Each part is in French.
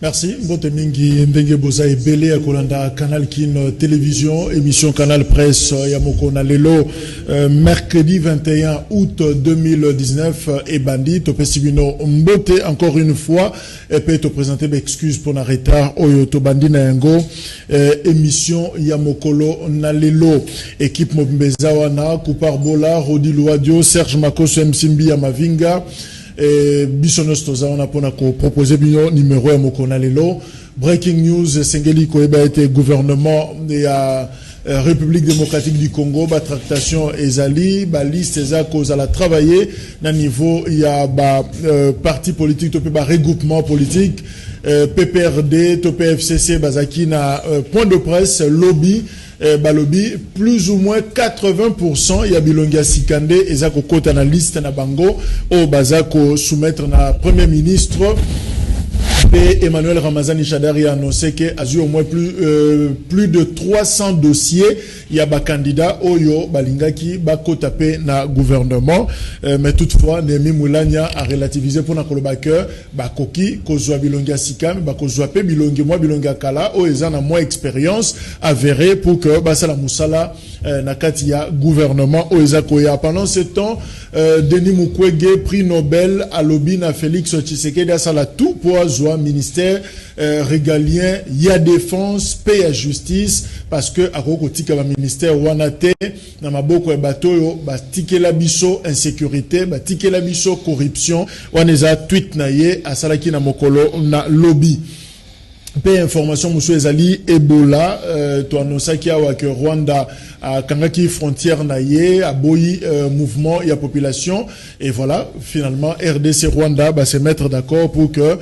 Merci. Mbote mingi ndenge boza ebele ya kolanda Canal Kin Télévision, émission Canal Presse ya mokona lelo mercredi 21 août 2019 et bandit topesi bino mbote encore une fois et peut te présenter excuse pour un retard oyo to bandi na yango émission ya mokolo na lelo équipe Mobimbeza wana Kupar Bola Rodi Luadio Serge Makoso Msimbi ya Mavinga et Bissonos Toza on a proposé bino numéro ya mokona lelo breaking news Sengeli Koeba était gouvernement ya République démocratique du Congo ba tractation ezali ba liste eza cause à la travailler na niveau ya ba parti politique to ba regroupement politique PPRD to PFCC bazaki na point de presse lobby balobi plus ou moins 80% ya bilongia sikande ezako kota na liste na bango o bazako soumettre na premier ministre. Et Emmanuel Ramazani Chadari a annoncé qu'il a eu au moins plus de 300 dossiers. Il y a des candidats Oyo Balingaki Bako tapé na gouvernement. Mais toutefois, Nemi Moulania a relativisé pour Nakolobake Bakoki, Kozwa Bilonga Sikam, Bakozwa Pe Bilongi Moi Bilonga Kala, Oezan a moins expérience avérée pour que Basala Moussala Nakatia gouvernement Oezakoya. Pendant ce temps, Denis Mukwege, prix Nobel à Lobina Félix Tshisekedi a sala tout pour Azwa ministère régalien, il y a défense, paix et justice, parce que à Rokotika va ministère Wanate, na maboko e bateau, ba tike la biso insécurité, ba tike la biso corruption, waneza tweet na ye asalaki na mokolo na lobby. Pe information monsieur ezali Ebola to annonça ki awa que Rwanda a kangaki frontière na ye a boyi mouvement ya population et voilà finalement RDC Rwanda va se mettre d'accord pour que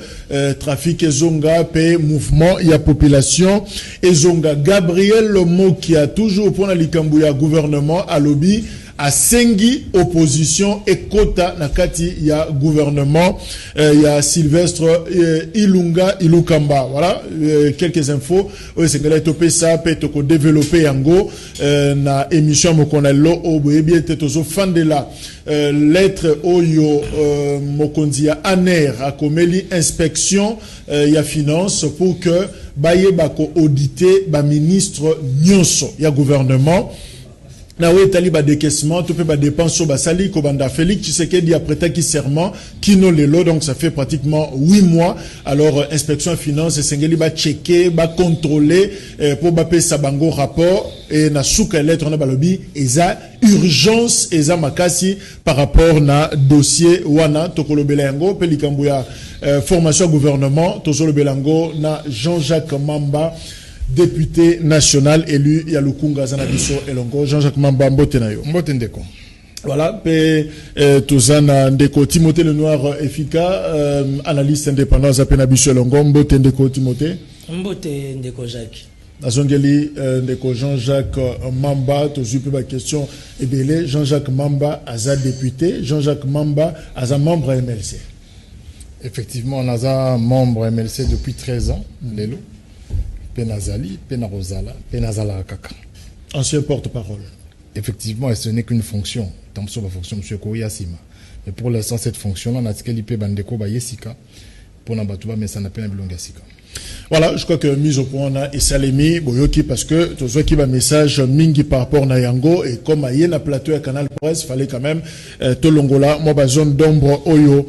trafic ezonga pe mouvement ya population ezonga. Gabriel Lomo qui a toujours pour la likambu ya gouvernement à lobby à Sengi opposition et Kota Nakati il y a gouvernement il y a Sylvestre Ilunga Ilukamba voilà quelques infos c'est que là topé ça peut te développer yango na émission mokonalo oboyebi tetozo fan de la lettre oyo mokondia aner a komeli inspection ya finance pour que baye bako auditer ba ministre nyonso ya gouvernement. Na we tali ba décaissement to pe ba dépenses ba sali ko banda Félix Tshisekedi après ta qui serment kino lelo donc ça fait pratiquement 8 mois alors inspection finance sengeli ba checker ba contrôler pour ba pesa bango rapport et na souka lettre na balobi eza urgence eza makasi par rapport na dossier wana tokolobela yango pe likambu ya formation gouvernement tozolo belango na Jean-Jacques Mamba député national élu Yalukunga Zanabiso Elongo. Jean-Jacques Mamba mbote na yo. Mbote ndeko. Voilà, pe Tozana ndeko Timothée Lenoir Efika analyste indépendant Zapenabiso Elongo mbote ndeko Timothée. Mbote ndeko Jacques. Azongeli ndeko Jean-Jacques Mamba tozupe ba question ebele Jean-Jacques Mamba aza député, Jean-Jacques Mamba aza membre MLC. Effectivement, on a membre MLC depuis 13 ans, Lelo. Penazali, Penarosala, Penazala Kaka. Ancien porte-parole. Effectivement, et ce n'est qu'une fonction. Tant sur la fonction, M. Koya Sima. Mais pour l'instant, cette fonction-là, on a dit qu'il Bandeko Bayesika pour Nabatuba, mais ça n'a pas un Bilongasika. Voilà, je crois que mise au point, on a Esalemi, Boyoki, parce que tout ce qui va message mingi par rapport à Yango, et comme à Yena plateau et Canal Presse, fallait quand même, Tolongola, moi, zone d'ombre, Oyo.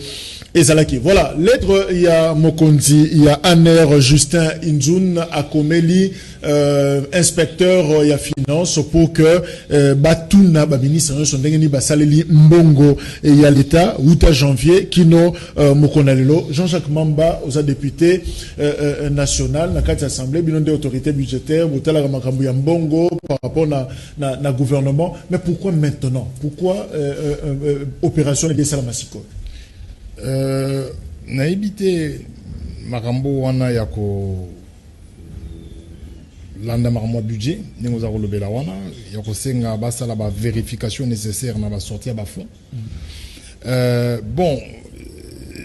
Ezalaki. Voilà, lettre, il y a Mokonzi, il y a Aner Justin Inzun Akomeli, inspecteur, il y a finance, pour que Batuna, ministre, Basaleli Mbongo, et il y a l'État, 8 janvier, Kino Mokonalelo, Jean-Jacques Mamba, aux députés national, na carte assemblée, bilan des autorités budgétaires, Boutala Ramakambu Mbongo, par rapport na gouvernement. Mais pourquoi maintenant? Pourquoi opération de Salamasiko? Na évité makambo wana yako landa makambo budget ningo za kolobela wana yako senga basala ba vérification nécessaire na ba sortir ba fonds. Bon,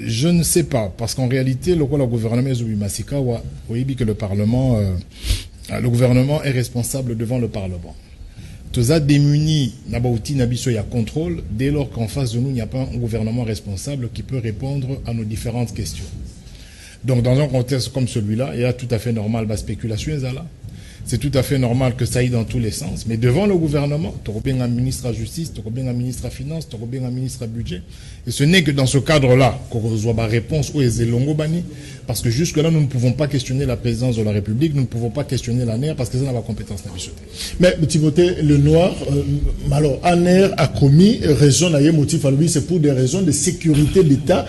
je ne sais pas parce qu'en réalité le gouvernement Masika oui que le gouvernement est responsable devant le parlement. Tous a démunis n'abauti n'abisso ya contrôle dès lors qu'en face de nous il n'y a pas un gouvernement responsable qui peut répondre à nos différentes questions. Donc, dans un contexte comme celui-là, il y a tout à fait normal, la spéculation est là. C'est tout à fait normal que ça aille dans tous les sens. Mais devant le gouvernement, tu as bien un ministre à la justice, tu as bien un ministre à la finance, tu as bien un ministre à budget. Et ce n'est que dans ce cadre-là qu'on reçoit la réponse aux Elongo Bani. Parce que jusque-là, nous ne pouvons pas questionner la présidence de la République, nous ne pouvons pas questionner l'ANER parce que ça n'a pas compétence nationale. Mais Timothée Lenoir, alors ANER a commis raison, motif à lui, c'est pour des raisons de sécurité d'État.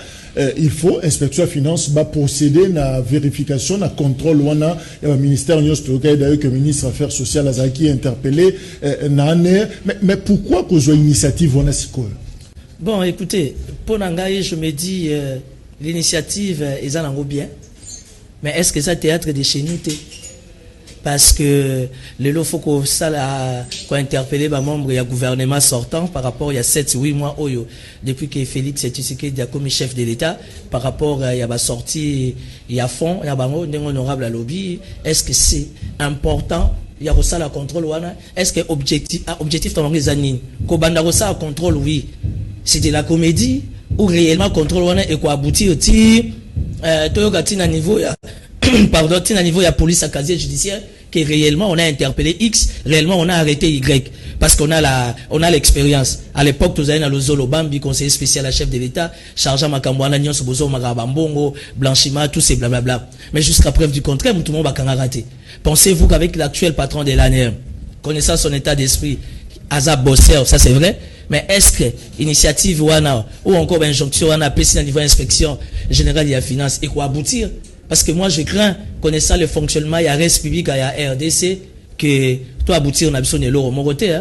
Il faut, inspection finance, va procéder à la vérification, à contrôle, il y a un ministère, d'ailleurs, que le ministre des Affaires sociales a qui interpellé, mais pourquoi qu'on soit initiative, on a si quoi? Bon, écoutez, pour Nangaï, je me dis, l'initiative est en bien, mais est-ce que ça théâtre de chez nous? Parce que le lot faut qu'on interpellé les membres du gouvernement sortant par rapport à 7-8 mois depuis que Félix Tshisekedi a commis chef de l'État par rapport à la sortie il y a fond il y a bango honorable à lobby. Est-ce que c'est important? Il y a ça la contrôle est-ce que objectif dans les années kobanda ça contrôle oui c'est de la comédie ou réellement contrôle et quoi aboutir ti toyokatina niveau pardon, à niveau de la police à casier judiciaire, que réellement on a interpellé X, réellement on a arrêté Y, parce qu'on a l'expérience. À l'époque, nous avons le Zolo Bambi, conseiller spécial à chef de l'État, chargé Makambouana, Nyon Sobozo, Magabambongo, blanchiment, tous ces blablabla. Mais jusqu'à preuve du contraire, tout le monde va rater. Pensez-vous qu'avec l'actuel patron de l'ANER, connaissant son état d'esprit, Azab Bosser, ça c'est vrai, mais est-ce que l'initiative ou encore injonction à au niveau inspection générale de la finance et quoi aboutir? Parce que moi, je crains, connaissant le fonctionnement, il y a Res Public, il y a RDC, que tout aboutir, on a besoin de l'euro moroté.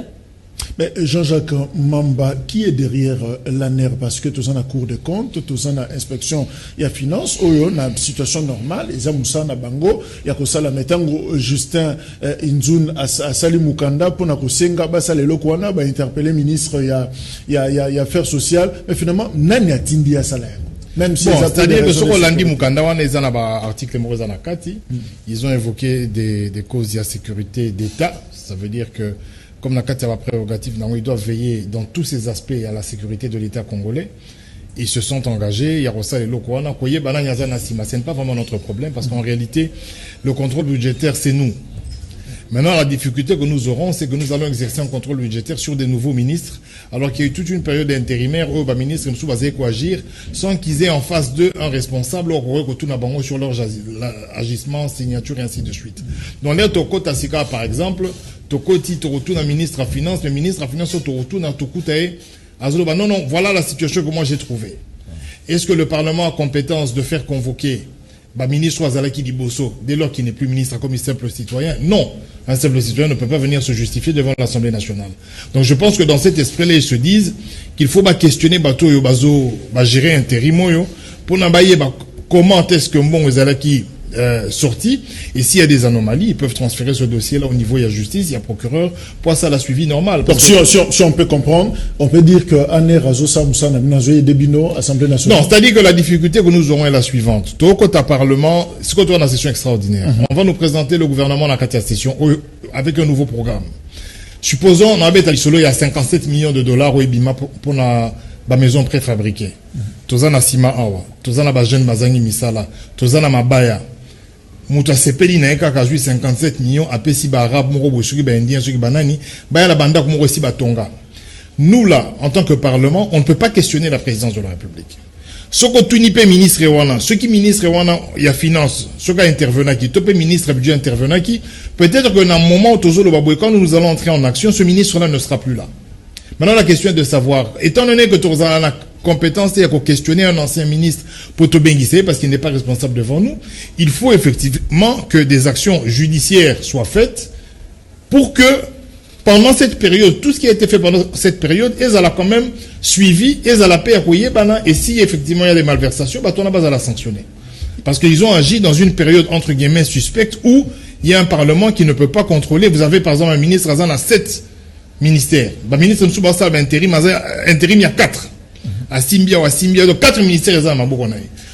Mais Jean-Jacques Mamba, qui est derrière l'ANER? Parce que tous en a Cour des comptes, tous en a inspection, il y a finance, on a une situation normale, il y a Moussa Bango, il y a Kosa la Metango, Justin Inzoun à Sali Mukanda, pour Nakosenga, Basa le Lokwana, interpeller ministre, il y a affaires sociales, mais finalement, Nani a Tindi à salaire. Même si c'est-à-dire que ce qu'on l'a dit, ils ont évoqué des causes de sécurité d'État. Ça veut dire que, comme la carte prérogative, ils doivent veiller dans tous ces aspects à la sécurité de l'État congolais. Ils se sont engagés. Il y a Rossa et Lokwana. Ce n'est pas vraiment notre problème parce qu'en réalité, le contrôle budgétaire, c'est nous. Maintenant, la difficulté que nous aurons, c'est que nous allons exercer un contrôle budgétaire sur des nouveaux ministres, alors qu'il y a eu toute une période intérimaire où les ministres ne sont pas agir sans qu'ils aient en face d'eux un responsable sur leur agissement, signature et ainsi de suite. Donc là, Toko Tassika, par exemple, Toko Ti retourne un ministre à finance, le ministre à finance retourne à Toko Tae, Azoloba. Non, voilà la situation que moi j'ai trouvée. Est-ce que le Parlement a compétence de faire convoquer ministre Azalaki Diboso, dès lors qu'il n'est plus ministre comme un simple citoyen? Non, un simple citoyen ne peut pas venir se justifier devant l'Assemblée nationale. Donc je pense que dans cet esprit-là, ils se disent qu'il faut questionner Bato Yobazo, gérer intérim, pour n'abayer comment est-ce que Mbon Azalaki sorti, et s'il y a des anomalies, ils peuvent transférer ce dossier-là au niveau de la justice, il y a procureur, pour ça la suivi normal. Donc si on peut comprendre, on peut dire que Aner Azosa Moussa Naminazoye Debino, Assemblée nationale. Non, c'est-à-dire que la difficulté que nous aurons est la suivante. Tout au côté Parlement, c'est qu'on doit dans la session extraordinaire. On va nous présenter le gouvernement dans la session avec un nouveau programme. Supposons, on avait à l'Isolo, il y a 57 millions de dollars au EBIMA pour la maison préfabriquée. Tozana Sima Awa, Tozana Bajen Bazangi Misala, Tozana Mabaya. Mouta sepeli na eka kazui 57 millions apesi ba arabe moko bosuki ba indien suki banani ba la banda ko aussi ba tonga. Nous là en tant que parlement, on ne peut pas questionner la présidence de la République. Ce que tout ni pe ministre wana, ce qui ministre wana il y a finance, ce qui intervenant qui topé ministre budget intervenant qui peut-être que dans un moment où tozo le baboué quand nous allons entrer en action, ce ministre là ne sera plus là. Maintenant la question est de savoir étant donné que tozo la compétence et à questionner un ancien ministre pour te bénir parce qu'il n'est pas responsable devant nous, il faut effectivement que des actions judiciaires soient faites pour que pendant cette période, tout ce qui a été fait pendant cette période, ils ont quand même suivi, ils ont la paix à couiller, et si effectivement il y a des malversations, on n'a pas à la sanctionner. Parce qu'ils ont agi dans une période entre guillemets suspecte où il y a un parlement qui ne peut pas contrôler. Vous avez par exemple un ministre Azan à 7 ministères. Le ministre Msoubassa intérim, il y a 4. À Simbia ou à Simbia, donc 4 ministères ils ont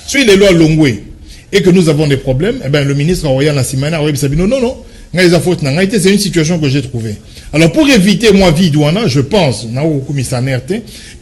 si les lois Longwe et que nous avons des problèmes, eh ben le ministre Royan Nassimana non, C'est une situation que j'ai trouvée. Alors, pour éviter, moi, vie douana, je pense,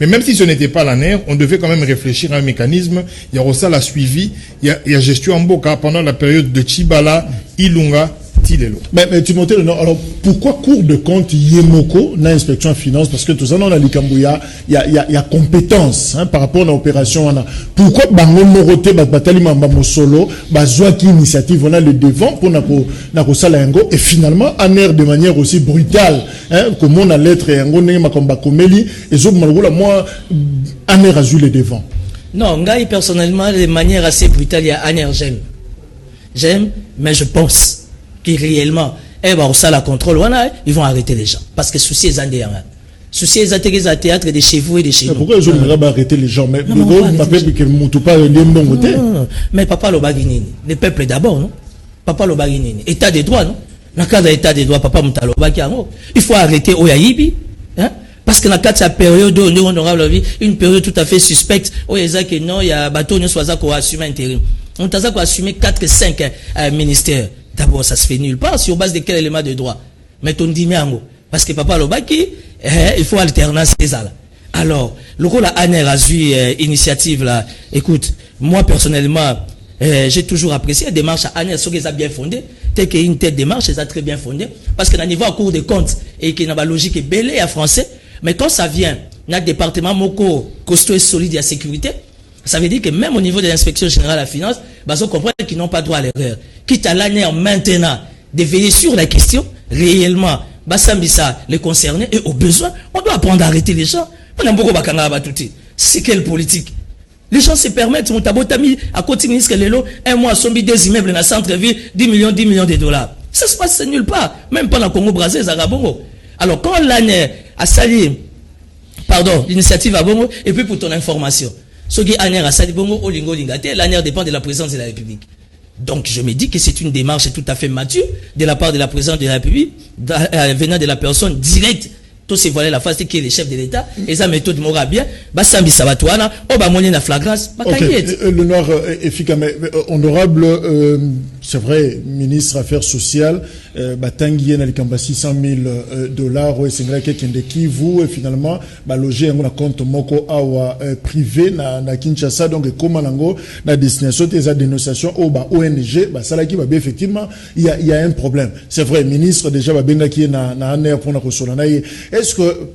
mais même si ce n'était pas la NER, on devait quand même réfléchir à un mécanisme. Il y a aussi la suivi, il y a gestion en Boka pendant la période de Chibala, Ilunga, Tilelo. Mais Timothée, alors pourquoi Cour de compte Yemoko dans l'inspection de finances? Parce que tout ça, dans la Likambouya, il y a compétence hein, par rapport à l'opération. Pourquoi Bango Morote, Batali Mamba Solo, Bazouaki Initiative, on a le devant pour Nako Salango, et finalement, en air de manière aussi brutale, hein, comme on a lettre et Ango Nema Komba Komeli, et Zob Malgoula, moi, en air a eu le devant. Non, Ngaï, personnellement, de manière assez brutale, il y a Aner, j'aime, mais je pense que réellement, ça la contrôle, ils vont arrêter les gens. Parce que souci est indéhant. Souci est à théâtre de chez vous et de chez nous. Pourquoi ils ont arrêter les gens? Mais mais papa Lobaginini, le peuple d'abord, non? Papa Lobaginini, état des droits, non? Dans le cadre de l'état des droits, papa Moutalobagiano, il faut arrêter Oyaïbi, hein? Parce que dans le cadre de sa période, on aura une période tout à fait suspecte, où il y a bateau, nous sommes assumer intérim. On t'a assumer 4-5 ministères. D'abord, ça se fait nulle part, sur base de quel élément de droit. Mais on dit miango. Parce que papa Lobaki, il faut alternance ces là. Alors, le rôle à Aner a vu initiative là. Écoute, moi personnellement, j'ai toujours apprécié la démarche à Aner, ce qu'ils ont bien fondé. Tel qu'une telle démarche, ils ont très bien fondé. Parce que dans le niveau à cours de compte, et qu'il y a une logique belée à français, mais quand ça vient, dans le département Moko, costaud et solide et à sécurité, ça veut dire que même au niveau de l'inspection générale de la finance, on comprend qu'ils n'ont pas droit à l'erreur. Quitte à l'année maintenant de veiller sur la question, réellement, Bassambissa les concernés, et au besoin, on doit apprendre à arrêter les gens. On a beaucoup de c'est quelle politique? Les gens se permettent, mon tabotami, à continuer ce que les lots, un mois, sombi des immeubles dans le centre-ville, 10 millions de dollars. Ça se passe nulle part. Même pas dans le Congo-Brazzaville, Zarabongo. Alors, quand l'année a sali, l'initiative à Bongo, et puis pour ton information, ce qui est l'ANER dépend de la présidence de la République. Donc je me dis que c'est une démarche tout à fait mature de la part de la présidence de la République, venant de la personne directe. Tout se voiler la face qui est le chef de l'État, et sa méthode m'aura bien, Bassambi Sabatouana, Obamoni na flagrance, le noir efficace, honorable, c'est vrai, ministre Affaires sociales, Batanguien a les 600 000 $, et c'est vrai quelqu'un de qui vous, et finalement, loger un compte Moko Awa privé, na Kinshasa, donc, comment nango, la destination des dénonciations, ONG, ça là qui va bien, effectivement, il y a un problème. C'est vrai, ministre, déjà, Benga qui est na ANER pour na Kosolanaï. Est-ce que,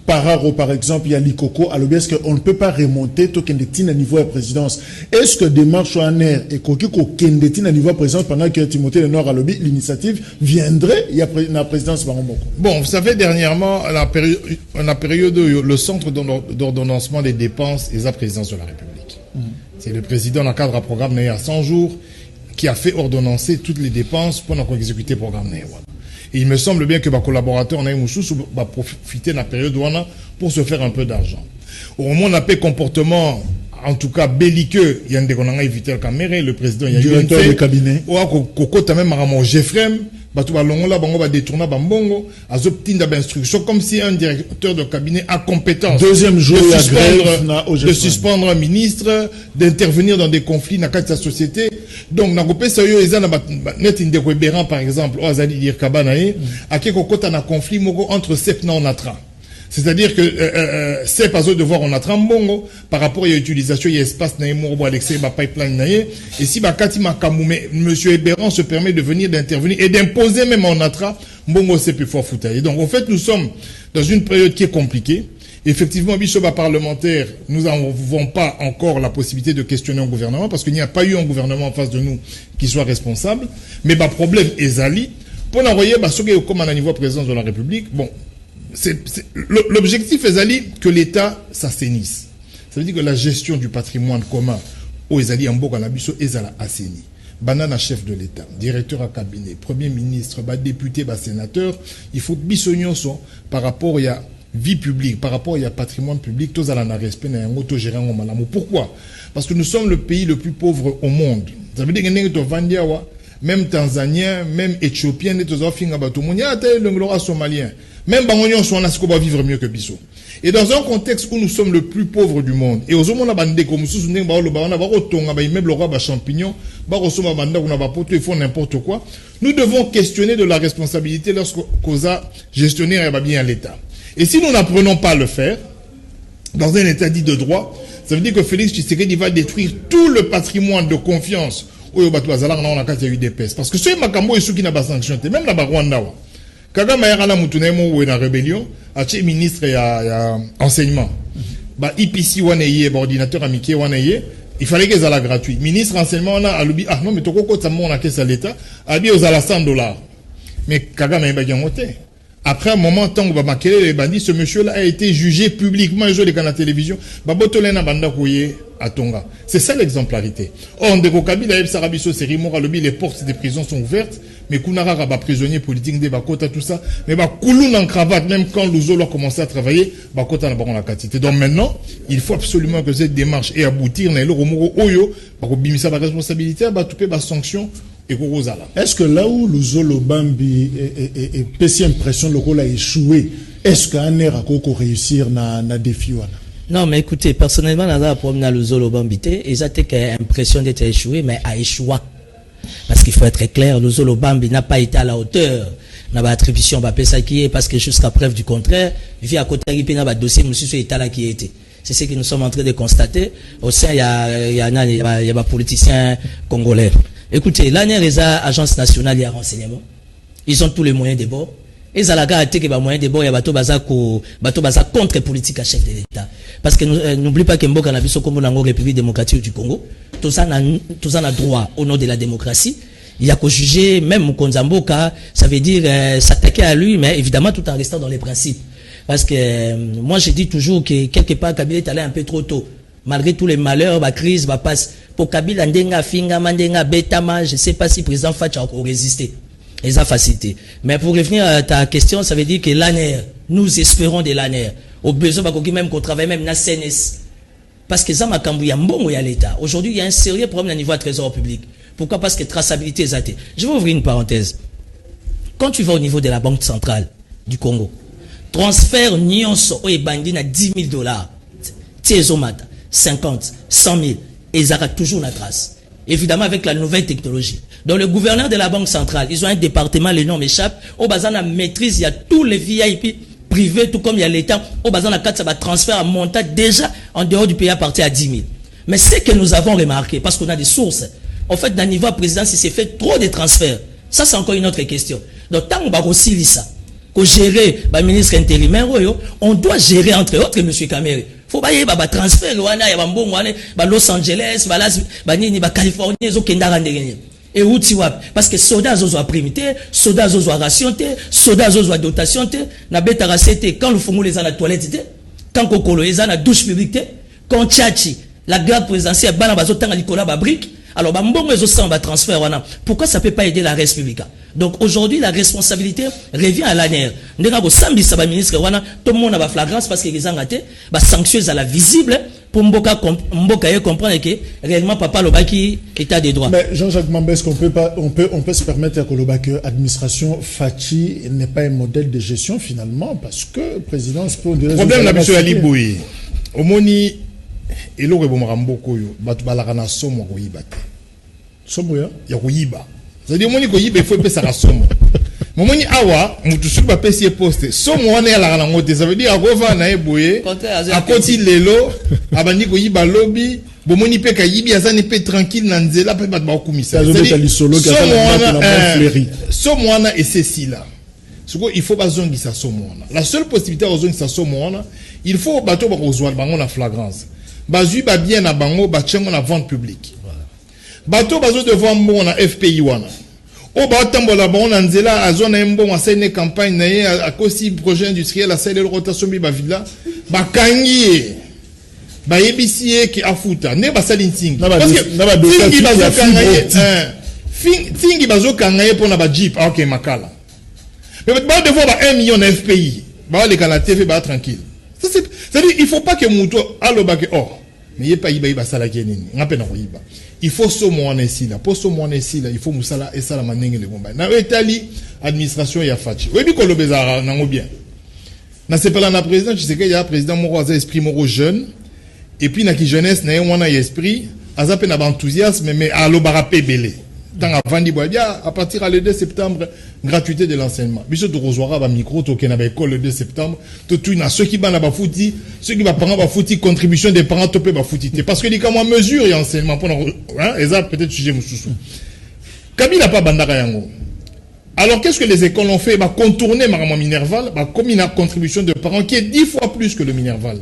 par exemple, il y a l'ICOCO, alors est-ce qu'on ne peut pas remonter tout Kendetin à niveau de la présidence? Est-ce que des marches en air et Kokiko Kendetin à niveau de la présidence pendant que Timothée Lenoir a lobby, l'initiative viendrait, il y a la présidence Baromoko? Bon, vous savez, dernièrement, la période où le centre d'ordonnancement des dépenses est la présidence de la République. C'est le président, dans le cadre d'un programme il y a 100 jours, qui a fait ordonnancer toutes les dépenses pendant qu'on exécutait le programme. Et il me semble bien que ma collaborateur en Aïmoussou va profiter de la période où on a pour se faire un peu d'argent. Au moment où on a fait comportement, en tout cas belliqueux, il y a un des qu'on a évité le caméra, le président, il y a directeur de cabinet. Ou à Coco, t'as même à Jeffrem, Batou Balongola, Bango va détourner Bambongo, à Zoptin d'instruction, comme si un directeur de cabinet a compétence. Deuxième jour, de suspendre un ministre, d'intervenir dans des conflits dans la société. Donc, dans le sérieux, ils ont net indéquébérant, par exemple, au Azali dire Kabanae, à qui côté un conflit entre Sep et Natra. C'est-à-dire que c'est pas de voir on a Trambongo par rapport à l'utilisation il y a espace naïmourbo Alexei ba pipeline naïe et si ba Katima Kamoumé monsieur Ebéran se permet de venir d'intervenir et d'imposer même en Natra Mbongo c'est plus fort foutaille. Donc en fait nous sommes dans une période qui est compliquée. Effectivement, Bissoba parlementaire, nous n'avons pas encore la possibilité de questionner un gouvernement parce qu'il n'y a pas eu un gouvernement en face de nous qui soit responsable. Mais le problème est Zali. Pour envoyer comme à niveau présidence de la République, bon, l'objectif est Zali que l'État s'assainisse. Ça veut dire que la gestion du patrimoine commun au Zali en Boka Nabiso est assaini. Banana chef de l'État, directeur à cabinet, premier ministre, député, sénateur, il faut bisognon par rapport à vie publique, par rapport à patrimoine public, tous allons respect na auto gérer en malamu. Pourquoi? Parce que nous sommes le pays le plus pauvre au monde. Ça veut dire que nous vendiawa même Tanzanien, même Éthiopien, et tout ça, finga bateau, mon y'a tel l'anglais somalien. Même Bangonyon soit là, va vivre mieux que Bissot. Et dans un contexte où nous sommes le plus pauvre du monde, et aux hommes on a bandé comme sous on a autonga, immeuble roi, champignons, barosoma banda, on a poteau, ils font n'importe quoi. Nous devons questionner de la responsabilité lorsqu'on a gestionnaire bien à l'État. Et si nous n'apprenons pas à le faire, dans un État dit de droit, ça veut dire que Félix Tshisekedi va détruire tout le patrimoine de confiance où il y a eu des pestes. Parce que ce Makambo est ceux qui n'a pas sanctionné, même la Rwanda. Kagame Yarana Moutounemo ou la rébellion, a été ministre et enseignement. Bah, IPC Waneye, ordinateur amiqué Waneye, il fallait qu'ils aient gratuit. Ministre enseignement, on a alubi, ah non, mais tout le monde a caisse à l'État, a dit aux $100. Mais Kagame est bien monté. Après un moment, tant que Bamakele les bandits, ce monsieur-là a été jugé publiquement, il joue les canaux de télévision. Babotolena Banda Kouye à Tonga. C'est ça l'exemplarité. Or, Ndeko Kabila et Sarabiso, c'est Rimora, les portes des prisons sont ouvertes, mais Kunara Raba prisonnier politique, des Bakota, tout ça. Mais Bakouloun en cravate, même quand Louzolo a commencé à travailler, Bakota n'a pas la quantité. Donc maintenant, il faut absolument que cette démarche ait aboutir, Nailo Romoro Oyo, Bakobimisa la responsabilité, Batoupe, la sanction. Est-ce que là où Luzolo Bambi et PC impression le rôle a échoué, est-ce qu'un air a réussir na défi? Non, mais écoutez, personnellement, dans la promenade Luzolo Bambi, ils ont l'impression d'être échoué, mais a échoué. Parce qu'il faut être clair, Luzolo Bambi n'a pas été à la hauteur. N'a pas attribution, parce que jusqu'à preuve du contraire, il vit à côté de dossier, monsieur État là qui était. C'est ce que nous sommes en train de constater. Au sein, il y a des politiciens congolais. Écoutez, l'année, les agences nationales de renseignement, ils ont tous les moyens de bord. Et ça la garantie que les moyens de bord, il y a bateau baza contre politique à chef de l'État. Parce que n'oublie pas que Mboka n'a vu comme la République démocratique du Congo. Tout ça n'a droit au nom de la démocratie. Il y a qu'au juger, même Mkonzamboka, ça veut dire s'attaquer à lui, mais évidemment tout en restant dans les principes. Parce que moi je dis toujours que quelque part Kabila est allé un peu trop tôt. Malgré tous les malheurs, la crise, la passe. Pour Kabila, Ndenga, Finga, Mandenga, Betama, je ne sais pas si le président Fatch a encore résisté. Ils ont facilité. Mais pour revenir à ta question, ça veut dire que l'ANER, nous espérons de l'ANER. Au besoin, même qu'on travaille même dans la CNS. Parce que ça m'a cambouillé bon à l'État. Aujourd'hui, il y a un sérieux problème au niveau du trésor public. Pourquoi? Parce que traçabilité est athée. Je vais ouvrir une parenthèse. Quand tu vas au niveau de la Banque centrale du Congo, transfert Nyonso et Bandi à $10,000. Tiezomata. 50, 100 000, et ils arrêtent toujours la trace. Évidemment, avec la nouvelle technologie. Donc, le gouverneur de la Banque centrale, ils ont un département, les noms m'échappent. Au bazar, la maîtrise, il y a tous les VIP privés, tout comme il y a l'État. Au bazar, la carte, ça va transférer un montant déjà en dehors du pays à partir à 10 000. Mais ce que nous avons remarqué, parce qu'on a des sources, en fait, dans le niveau président, si c'est fait trop de transferts, ça, c'est encore une autre question. Donc, tant qu'on va aussi ça, qu'on gérer, le ministre intérimaire, on doit gérer entre autres, M. Kamere. Faut pas y avoir transfert, Los Angeles, Californie, et où tu vois, parce que soldats ont primité, soldats ont ration, soldats ont dotation, na beta racete, quand le fongou les a la toilette, quand Kokolo les a la douche publique, quand Tchachi, la garde présidentielle, Banabazo, tant à Nicolas Babrique, alors, va transfert, pourquoi ça ne peut pas aider la res publica? Donc, aujourd'hui, la responsabilité revient à l'ANER. Tout le monde a la flagrance parce que les gens ont été sanctions à la visible pour Mboka comprendre que réellement, papa Lobaki état des droits. Mais Jean-Jacques Mambé, est-ce qu'on peut se permettre que l'administration Fachi n'est pas un modèle de gestion finalement parce que présidence pour le problème, la mission Ali Bouy, au Moni. Et là, on a beaucoup de somo koyiba. Somo ya? Ya koyiba. C'est-à-dire, moni koyiba, il faut que ça somo. Moni awa, mutu sur pas pesier poste. Somo on est à la rangote. Ça veut dire, agova na eboye. À côté lelo, abandi koyiba lobby. Bomoni pe kayibi, azane pe tranquille nanzela pe bat ba komisa. C'est-à-dire, somo wana et ceci là. Il faut pas zongi sa somo wana. La seule possibilité à zongi sa somo wana, il faut bateau ba kozwa bango la flagrance. Bazui ba bien na bango ba tchengo na vente publique. Bateau bazo devant bon na FPI wana. O ba tambola bon na nzela a zone mbon a sene campagne na ye a kosi projet industriel a sele rotation bi ba villa ba kangi ba yebisiye ki afuta ne ba salinting parce que tingi bazo kangaye tingi bazo kangaye pour na ba jeep OK makala. Mais ba devant ba 1 million na FPI ba le kana TV ba tranquille. C'est-à-dire, il ne faut pas que Mouto alobake or. Mais il n'y a pas Iba Salaki nini. il faut ce mois ici là. Pour ce mois ici là, il faut musala et ça la manenge le bomba. Na Italie administration ya fachi. Oui bi ko lobeza nango bien. Na c'est pas là na président, tu sais que il y a président moko aza esprit moko jeune et puis na ki jeunesse na wana esprit aza pe na enthousiasme mais a lobara pe belé. Tant avant dit bien à partir le 2 septembre gratuité de l'enseignement. Biso to rejoindra ba micro to ke na ba école le 2 septembre. To tout na ceux qui ba na ba fouti, ceux qui ba parents ba fouti contribution des parents to pe ba fouti. Parce que dit comment mesure et enseignement pour hein et ça peut-être sujet mususu. Kabila pas bandaka yango. Alors qu'est-ce que les écoles ont fait? Bah contourner Marama Minerval, bah comme une contribution de parents qui est 10 fois plus que le Minerval.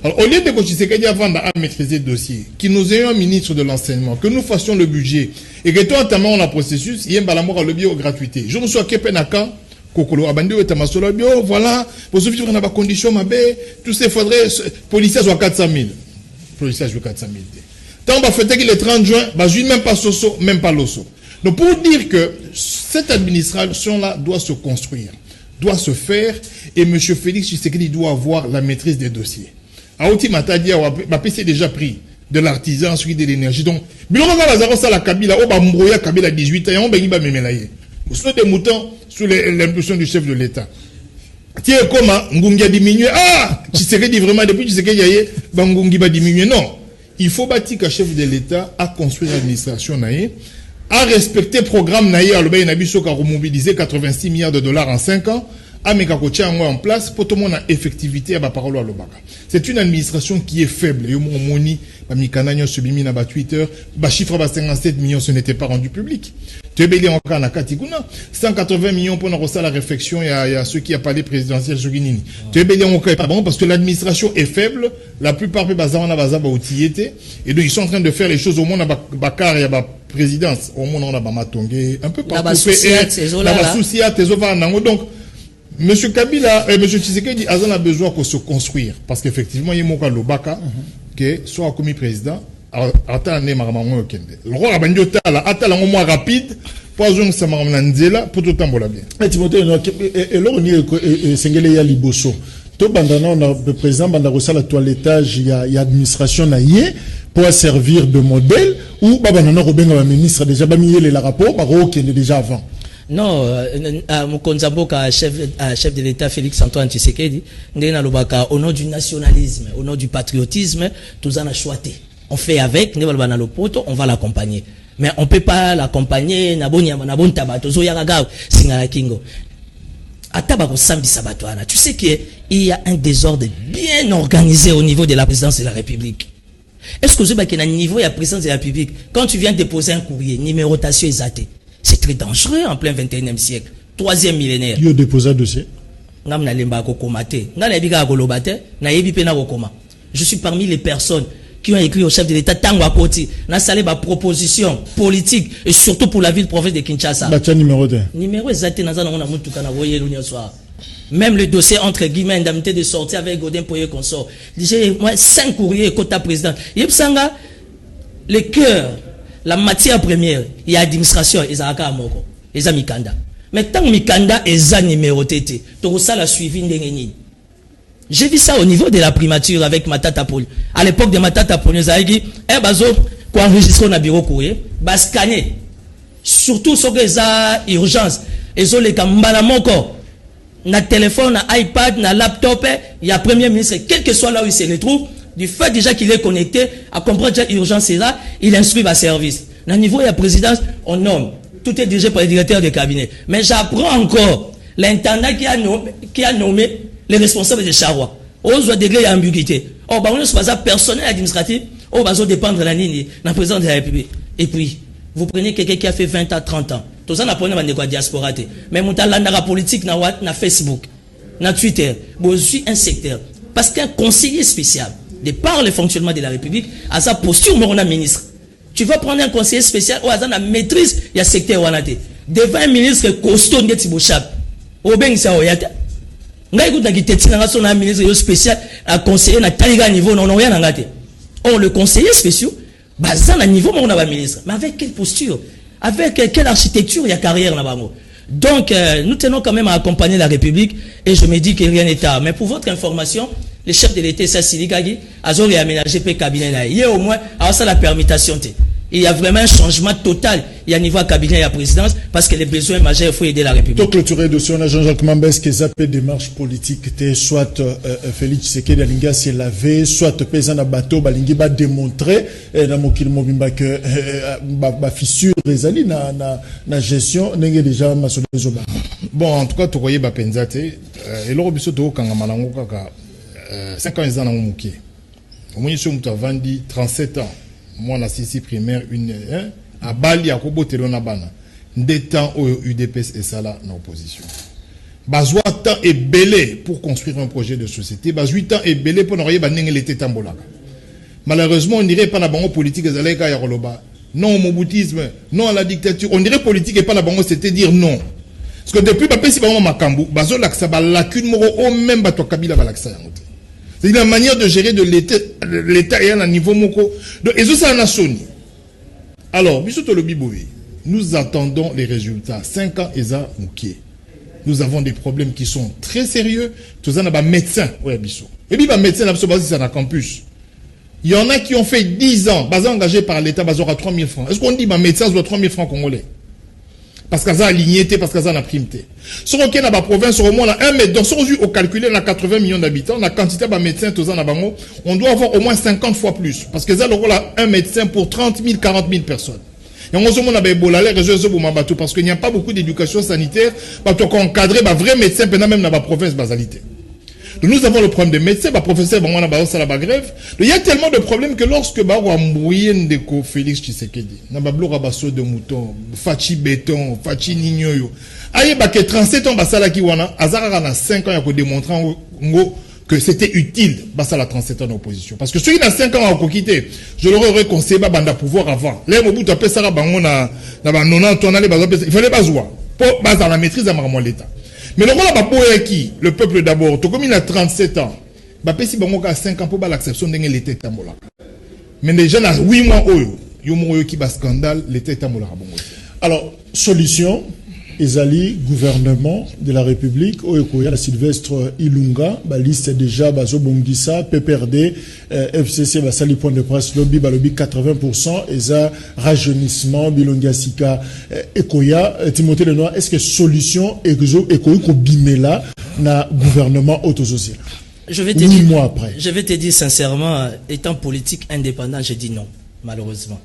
Alors, au lieu de Kochisekedi avant à maîtriser le dossier, que nous ayons un ministre de l'enseignement, que nous fassions le budget, et que toi, entamons le processus, il y a un balamor le bio gratuité. Je me suis à Kepenaka, Kokolo, Abandi, et Tamasolo, bio, voilà, pour se vivre dans des conditions, ma belle, tout ça, il faudrait, policiers soit 400 000. Policiers soit 400 000. Tant on va fêter qu'il est 30 juin, bah, je même pas Soso, même pas Loso. Donc, pour dire que cette administration-là doit se construire, doit se faire, et M. Félix Tshisekedi doit avoir la maîtrise des dossiers. Aouti Matadia, c'est déjà pris de l'artisan, celui de l'énergie. Donc, Bilonga Lazaro, ça la Kabila, Oba Mbroya Kabila 18 ans, on va y memelaye. Sur des moutons, sous l'impulsion du chef de l'État. Tiens, comment Ngungi a diminué? Ah, tu sais que vraiment, depuis tu sais qu'il y a Ngungi va diminuer. Non. Il faut bâtir qu'un chef de l'État a construit l'administration naïe, a respecté le programme naïe, à l'obéi Nabiso qui a remobilisé 86 milliards de dollars en 5 ans. En place pour tout le monde a effectivité à la parole à l'Obaka. C'est une administration qui est faible. Et au Moni, Mikanagno subimi na Twitter, chiffre à 57 millions, ce n'était pas rendu public. Tu es belé encore en Akatikuna. 180 millions pour nous la réflexion, il y a ceux qui a parlé présidentiel sur Guinini. Tu es belé encore pas bon parce que l'administration est faible. La plupart des bazarana bazaba outillité. Et donc ils sont en train de faire les choses au monde à Bakar et à la présidence. Au monde on a Bamatongé, un peu partout. Donc, Monsieur Kabila, Monsieur Tshisekedi, Azan a besoin qu'on se construire. Parce qu'effectivement, il y a Moka Lobaka, qui soit commis président, attends, le roi Abandiota, attends, un mois rapide, pour que ça m'a pour tout le temps, bien. Timothée, et là, on est Sengele ya Liboso. Tout le président Bandarosa, la toilettage, il y a administration naïe pour servir de modèle, ou Babanana Robenga, ministre, déjà, Bamiyé, les rapports, Baro, qui est déjà avant. Non, Mokonzamboka, chef de l'État Félix Antoine Tshisekedi, au nom du nationalisme, au nom du patriotisme, tout en a choisi. On fait avec, on va l'accompagner. Mais on ne peut pas l'accompagner, tu sais qu'il y a un désordre bien organisé au niveau de la présidence de la République. Est-ce que vous avez un niveau de la présidence de la République, quand tu viens déposer un courrier, numérotation exatée, c'est très dangereux en plein 21e siècle. 3e millénaire. Il y a déposé un dossier. Je suis parmi les personnes qui ont écrit au chef de l'État Tango Akoti, n'a salé ma proposition politique et surtout pour la ville province de Kinshasa. Numéro 2. Numéro exact, même le dossier entre guillemets indemnité de sortie avec Godin Poye consort. J'ai moi 5 courriers quota président. Yepsanga le cœur, la matière première, il y a administration, ils ont Moko, ils ont Mikanda. Mais tant Mikanda est numéroté, tout ça la suivi d'Engeni. J'ai vu ça au niveau de la primature avec Matata Poli. À l'époque de Matata Poli, ils ont dit, bazo, quoi enregistrer dans bureau courrier, bah scanner. Surtout sur les urgences. Ils ont les Kambala Moko. Na téléphone, na iPad, na laptop, il y a premier ministre, quel que soit là où il se retrouve, du fait déjà qu'il est connecté, à comprendre déjà l'urgence est là, il instruit à service. Au niveau de la présidence, on nomme. Tout est dirigé par le directeur de cabinet. Mais j'apprends encore l'intendant qui a nommé les responsables de Charrois. On doit degré d'ambiguïté. Oh, bah, on est sur personnel administratif. Oh, bah, on dépendre de la ligne, la présidence de la République. Et puis, vous prenez quelqu'un qui a fait 20 à 30 ans. Tout ça, on a pris la diaspora. Mais on a la politique, na Facebook, na Twitter. Bon, je suis un secteur. Parce qu'un conseiller spécial, de par le fonctionnement de la République, à sa posture, on a ministre. Tu vas prendre un conseiller spécial, ou à la maîtrise, il y a secteur wanate. Devant un ministre costaud, il y a au ben ça oyate. Nga écoute na kitetina son un ministre spécial, un conseiller na taliga niveau non rien ngate. Or le conseiller spécial, bazan à niveau on a un ministre. Mais avec quelle posture? Avec quelle architecture il y a carrière là-bas? Donc nous tenons quand même à accompagner la République et je me dis que rien n'est tard. Mais pour votre information, le chef de l'État, Sassili Kagi, a réaménagé le cabinet là. Il y a au moins, alors ça la permutation. Il y a vraiment un changement total. Il y a niveau à cabinet et à présidence parce que les besoins majeurs, il faut aider la République. Pour clôturer le dossier, on a Jean-Jacques Mambes qui a fait démarche politique, soit Félix Tshisekedi Alinga s'est lavé, soit Pezana Bato, Balingi va démontrer dans Mokil Mobimba que la fissure des alliés na gestion n'est déjà massonné. Bon, en tout cas, tu voyais Bapenzate, et l'Eurobiso to Kangamalango Kaka, 5 ans ils en ont mouqué. Au moins, ils sont vendu 37 ans. Moi, la CC primaire, à Bali, à Kobo Telona Bana. Des temps où UDPS et ça là, dans l'opposition. Bazoua temps est belé pour construire un projet de société. Bazoua temps est belé pour n'auriez pas n'engagé tambola. Malheureusement, on dirait pas la banque politique et zaleka ya roloba. Non au moboutisme, non à la dictature. On dirait politique et pas la banque, c'était dire non. Parce que depuis, si banque makambu, bazo laksa ba lacune moro au même bato kabila ba laksa yangote. C'est la manière de gérer de l'État et à un niveau moko. Donc, et ça, c'est un Sony. Alors, nous attendons les résultats. 5 ans, Eza Mouké. Nous avons des problèmes qui sont très sérieux. Tous en a médecins. Ouais, Bissot. Et puis, médecin, c'est un campus. Il y en a qui ont fait 10 ans, engagés par l'État, à 3 000 francs. Est-ce qu'on dit, médecin, ça doit 3 000 francs congolais? Parce qu'elles ont aligné, parce qu'elles ont primé. Si on a la province, au moins, un mètre. Donc, si on calcule, on a 80 millions d'habitants, la quantité de médecins, on doit avoir au moins 50 fois plus. Parce que ça, un médecin pour 30 000, 40 000 personnes. Et on se dit, parce qu'il n'y a pas beaucoup d'éducation sanitaire, parce qu'on encadre, vrai médecin, même dans la province, basalité. Donc, nous avons le problème des médecins, professeur, la grève. Il y a tellement de problèmes que lorsque Félix Tshisekedi, de mouton, Fachi béton, Fachi nignoyo, aïe, 37 ans, Azara 5 ans, il a démontré que c'était utile, la 37 ans d'opposition. Parce que ceux qui ont 5 ans à quitter, je leur aurais conseillé, de pouvoir avant. Là, il fallait pas jouer. Pour la maîtrise de l'État. Mais le rôle qui le peuple d'abord, tout comme il a 37 ans, si il a 5 ans pour l'acception de l'État tambola. Mais déjà, il y a 8 mois, il y a un scandale, l'État tambola. Alors, solution, Ezali, gouvernement de la République, Oyokoya, Sylvestre Ilunga, la liste déjà, Bazo Bongissa, PPRD, FCC, Basali point de presse, lobby 80%, Eza, rajeunissement, Bilongia Sika, Ekoya, Timothée Lenoir, est-ce que solution, Ekoyiko Bimela, na gouvernement autosocial? Je vais te dire sincèrement, étant politique indépendant, je dis non, malheureusement.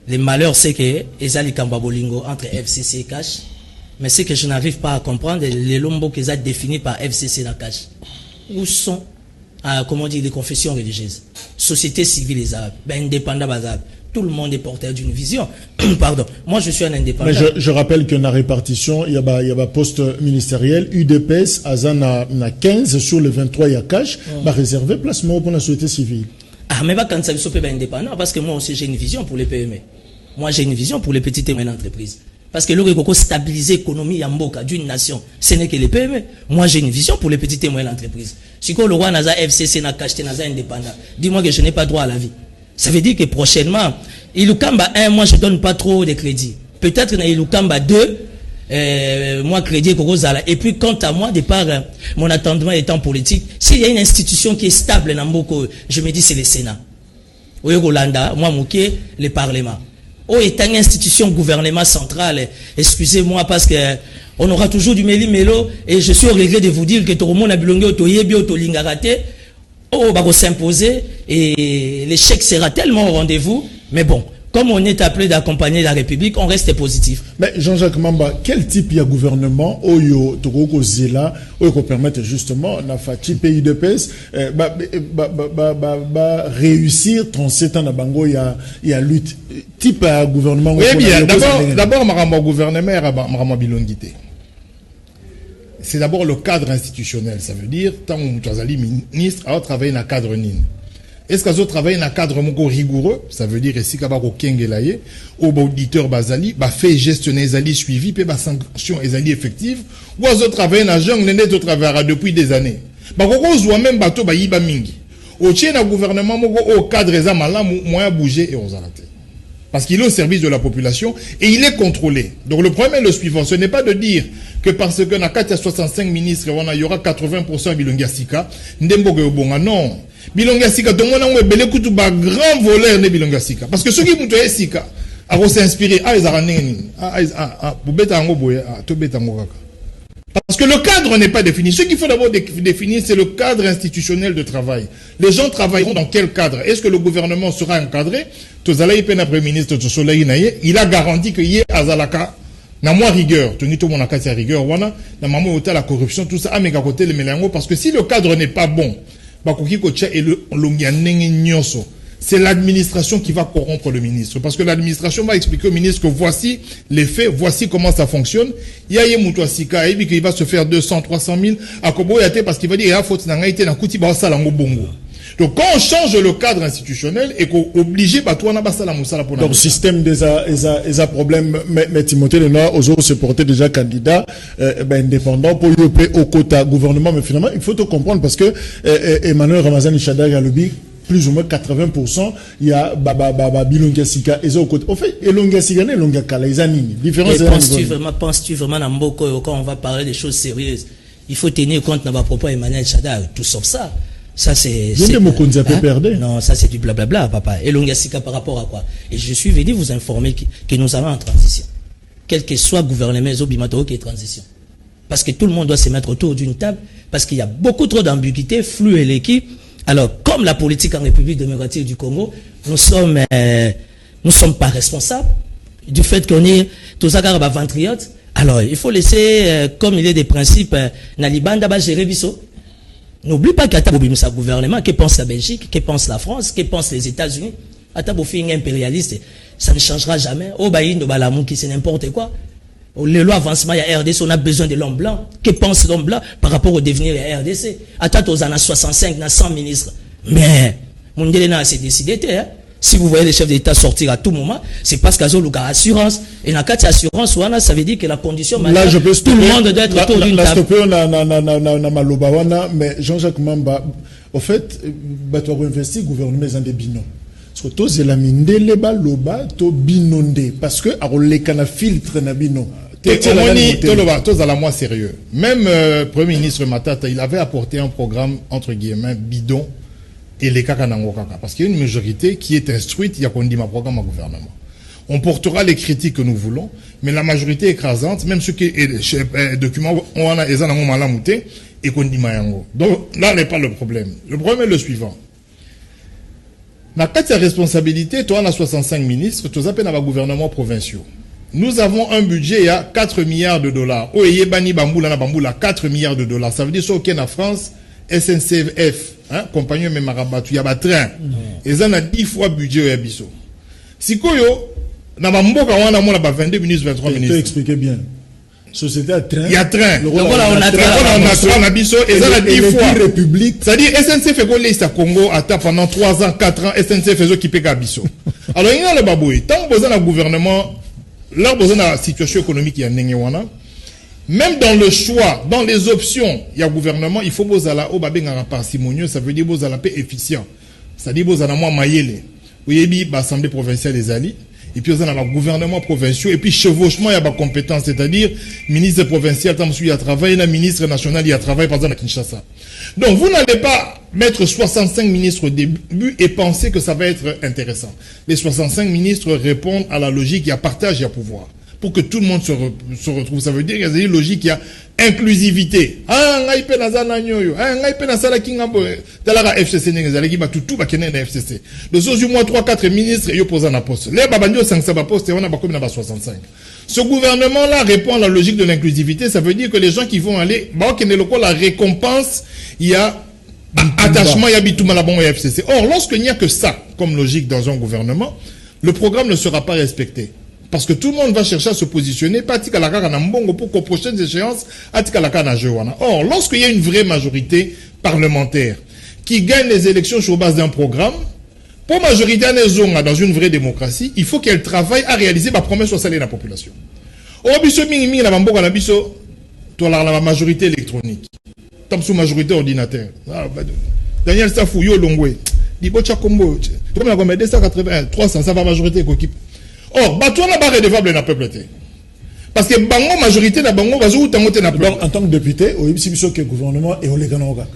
Le malheur, c'est que Ezali Kambabolingo entre FCC et Cash. Mais ce que je n'arrive pas à comprendre, les lombos qu'ils ont définis par FCC dans Cash. Où sont, les confessions religieuses, société civile les Arabes, indépendants Arabes. Tout le monde est porteur d'une vision. Pardon. Moi, je suis un indépendant. Mais je rappelle que dans la répartition, il y a un poste ministériel, UDPS, Azana, 15 sur les 23, il y a Cash, réservé placement pour la société civile. Ah, mais quand ça se peut indépendant, parce que moi aussi, j'ai une vision pour les PME. Moi, j'ai une vision pour les petites et moyennes entreprises. Parce que l'on peut stabiliser l'économie d'une nation, ce n'est que les PME. Moi, j'ai une vision pour les petites et moyennes entreprises. Si le roi n'a FCC, n'a caché, n'a indépendant, dis-moi que je n'ai pas droit à la vie. Ça veut dire que prochainement, Ilukamba 1, moi, je ne donne pas trop de crédit. Peut-être dans Ilukamba 2, moi, crédit, et puis, quant à moi, de par mon attendement étant politique, s'il y a une institution qui est stable, je me dis c'est le Sénat. Au Yogolanda, moi, Mouké, le Parlement. Est une institution gouvernement central, excusez-moi parce que on aura toujours du méli-mélo et je suis au regret de vous dire que tout le monde a bilongé au lingaraté, va s'imposer et l'échec sera tellement au rendez-vous, mais bon, comme on est appelé d'accompagner la République, on reste positif. Mais Jean-Jacques Mamba, quel type de gouvernement peut permettre justement la Fati pays de PES réussir 37 ans à Bango, il y a lutte type de gouvernement? Oui, bien, d'abord, ma gouvernement, c'est d'abord le cadre institutionnel. Ça veut dire, tant que tu es ministre, à travailler dans le cadre NIN. Est-ce qu'ils ont travaillé dans un cadre rigoureux? Ça veut dire ici qu'il y a un auditeur basali, fait gestionner les alliés suivis, puis sanction les alliés effectives, ou ils ont travaillé dans la jungle, ils travaillent depuis des années. Ils ont même bateau, ils ont mingi. Au tien le gouvernement, au cadre, ils ont moyen bouger et on s'arrête. Parce qu'il est au service de la population et il est contrôlé. Donc le problème est le suivant, ce n'est pas de dire que parce que na kati ya 65 ministres wana il y aura 80% bilongi ya sika ndembo ke bonga non bilongi ya sika tongo na ngwe kutu ba grand voleur ne bilongi ya sika parce que ceux qui muto ya sika a s'inspirer ezara nini pour beta ngo boye to beta ngo kaka. Parce que le cadre n'est pas défini. Ce qu'il faut d'abord définir, c'est le cadre institutionnel de travail. Les gens travailleront dans quel cadre? Est-ce que le gouvernement sera encadré? Premier ministre il a garanti qu'il y ait Azalaka, na moins rigueur. Tonito mon akati rigueur, wana, na maman ota la corruption, tout ça, à côté le mélango. Parce que si le cadre n'est pas bon, bakoki kocha et le longianeng nyoso. C'est l'administration qui va corrompre le ministre. Parce que l'administration va expliquer au ministre que voici les faits, voici comment ça fonctionne. Il y a Moutouasika, il va se faire 200, 300 000. À Kobo Yate, parce qu'il va dire, il y a faute n'a été na kuti ba salango bongo. Donc quand on change le cadre institutionnel et qu'on oblige batouana basala musala pour donc système des problèmes mais Timothée Lenoir aux autres se porter déjà candidat indépendant pour y au quota gouvernement mais finalement il faut te comprendre parce que Emmanuel Ramazani Chadar Galobi plus ou moins 80%, il y a Bilonga Sika et Zoko. En fait, Elonga Sika et Elonga Kalaizani. Différence. Penses-tu vraiment dans Mboko quand on va parler des choses sérieuses, il faut tenir compte de ma propos Emmanuel Chadar, tout sauf ça. Ça c'est. Non, ça c'est du blablabla, papa. Elonga Sika par rapport à quoi? Et je suis venu vous informer que nous allons en transition. Quel que soit le gouvernement Zobimato qui est transition. Parce que tout le monde doit se mettre autour d'une table, parce qu'il y a beaucoup trop d'ambiguïté, flou et l'équipe. Alors, comme la politique en République démocratique du Congo, nous sommes pas responsables du fait qu'on est tous à ventriote. Alors, il faut laisser, comme il est des principes, Nalibanda va gérer Bisso. N'oublie pas qu'à Tabobimsa gouvernement, que pense la Belgique, que pense la France, que pense les États-Unis. À Tabofing impérialiste, ça ne changera jamais. Au Baïn de Balamou qui c'est n'importe quoi. Le loi avancement, il y a RDC, on a besoin de l'homme blanc. Que pense l'homme blanc par rapport au devenir de la RDC? Attends, aux années 65, il y a 100 ministres. Mais, mon Délena s'est décidé, hein? Si vous voyez les chefs d'État sortir à tout moment, c'est parce qu'ils ont l'assurance. Et dans le cas de l'assurance, ça veut dire que la condition, là, je peux tout le monde doit être autour d'une table. Mais Jean-Jacques Mamba, au fait, tu as investi le gouvernement des binômes. Surtout, c'est la mine de loba, to binonde. Parce que, alors, les canaux filtrent na bino. Tous à la moins sérieux. Même Premier ministre Matata, il avait apporté un programme, entre guillemets, bidon, et les kakanangokaka. Parce qu'il y a une majorité qui est instruite, il y a qu'on dit ma programme au gouvernement. On portera les critiques que nous voulons, mais la majorité écrasante, même ceux qui documents, on a les anangos malamouté, et qu'on dit mayango. Donc, là n'est pas le problème. Le problème est le suivant. Dans la responsabilité, toi, on a 65 ministres, tu as appelé dans le gouvernement provinciaux. Nous avons un budget à 4 milliards de dollars. Oh, Yebani Bamboula, 4 milliards de dollars. Ça veut dire que en France, SNCF, hein, compagnie de Marabatou, il y a un train. Et ça, on a 10 fois budget au Yabiso. Si Koyo, dans la Mboka, on a 22 ministres, 23 ministres. Tu expliquer bien. Société à train. Il y a train. Voilà, on a train. On a 10 fois. République. C'est-à-dire, SNCF fait qu'on laisse à Congo, pendant 3 ans, 4 ans, SNCF fait qui paye Abisso. Alors, il y a le baboué. Tant que vous avez un gouvernement, là, vous avez une situation économique qui est Nengewana. Même dans le choix, dans les options, il y a un gouvernement, il faut que vous ayez au babé un parcimonieux, ça veut dire que vous ayez paix efficient. C'est-à-dire que vous ayez moins maillé. Vous avez l'Assemblée provinciale des alliés. Et puis, vous avez le gouvernement provincial. Et puis, chevauchement, il y a des compétences. C'est-à-dire, ministre provincial, il y a travaillé, le ministre national, il y a travaillé, par exemple, à Kinshasa. Donc, vous n'allez pas mettre 65 ministres au début et penser que ça va être intéressant. Les 65 ministres répondent à la logique, il y a partage, il y a pouvoir. Pour que tout le monde se retrouve. Ça veut dire qu'il y a une logique, il y a inclusivité. Ah, on a été dans un agneau. Ah, on a été dans un kingambo. Talara FCC, on a été tout va kenner dans FCC. De ce moins 3-4 ministres, ils posent un poste. Les babandio 5 postes, on a pas comme dans 65. Ce gouvernement-là répond à la logique de l'inclusivité. Ça veut dire que les gens qui vont aller, la récompense, il y a attachement, il y a bitouma la bon FCC. Or, lorsqu'il n'y a que ça comme logique dans un gouvernement, le programme ne sera pas respecté. Parce que tout le monde va chercher à se positionner, pas pour qu'aux prochaines échéances, or, lorsqu'il y a une vraie majorité parlementaire qui gagne les élections sur base d'un programme, pour majorité dans une vraie démocratie, il faut qu'elle travaille à réaliser ma promesse au salaire de la population. Or, la majorité électronique, comme sous majorité ordinateur. Daniel Safou, yo longwe, Dibocha Kombo, comme la commune 280, 300, ça va majorité équipe. Or, on n'a pas redevable dans le peuple. parce que bango majorité na bango bazo utangote na donc en tant que député au ibisibiso que gouvernement et oleganoga